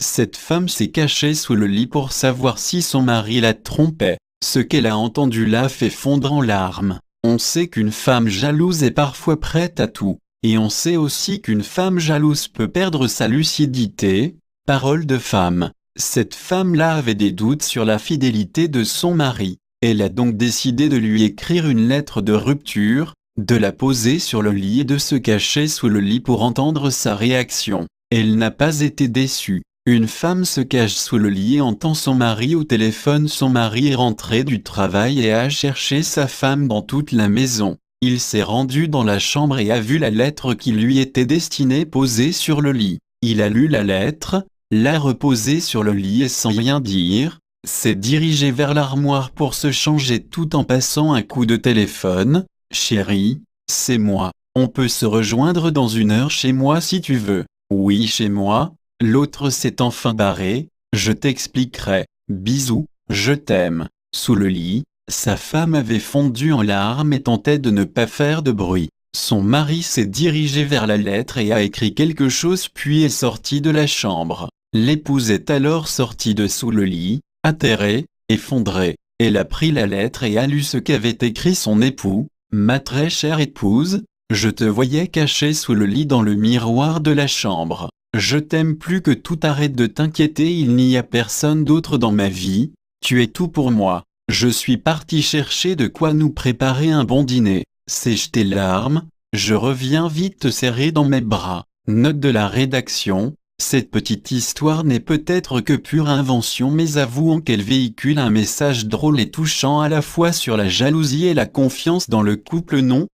Cette femme s'est cachée sous le lit pour savoir si son mari la trompait. Ce qu'elle a entendu l'a fait fondre en larmes. On sait qu'une femme jalouse est parfois prête à tout. Et on sait aussi qu'une femme jalouse peut perdre sa lucidité. Parole de femme. Cette femme-là avait des doutes sur la fidélité de son mari. Elle a donc décidé de lui écrire une lettre de rupture, de la poser sur le lit et de se cacher sous le lit pour entendre sa réaction. Elle n'a pas été déçue. Une femme se cache sous le lit et entend son mari au téléphone. Son mari est rentré du travail et a cherché sa femme dans toute la maison. Il s'est rendu dans la chambre et a vu la lettre qui lui était destinée posée sur le lit. Il a lu la lettre, l'a reposée sur le lit et sans rien dire, s'est dirigé vers l'armoire pour se changer tout en passant un coup de téléphone. « Chérie, c'est moi. On peut se rejoindre dans 1 heure chez moi si tu veux. »« Oui, chez moi. » L'autre s'est enfin barré. « Je t'expliquerai. Bisous, je t'aime. » Sous le lit, sa femme avait fondu en larmes et tentait de ne pas faire de bruit. Son mari s'est dirigé vers la lettre et a écrit quelque chose puis est sorti de la chambre. L'épouse est alors sortie de sous le lit, atterrée, effondrée. Elle a pris la lettre et a lu ce qu'avait écrit son époux. « Ma très chère épouse, je te voyais cachée sous le lit dans le miroir de la chambre. Je t'aime plus que tout, arrête de t'inquiéter, il n'y a personne d'autre dans ma vie, tu es tout pour moi. Je suis parti chercher de quoi nous préparer un bon dîner. Sèche tes larmes, je reviens vite te serrer dans mes bras. » Note de la rédaction. Cette petite histoire n'est peut-être que pure invention, mais avouons qu'elle véhicule un message drôle et touchant à la fois sur la jalousie et la confiance dans le couple, non ?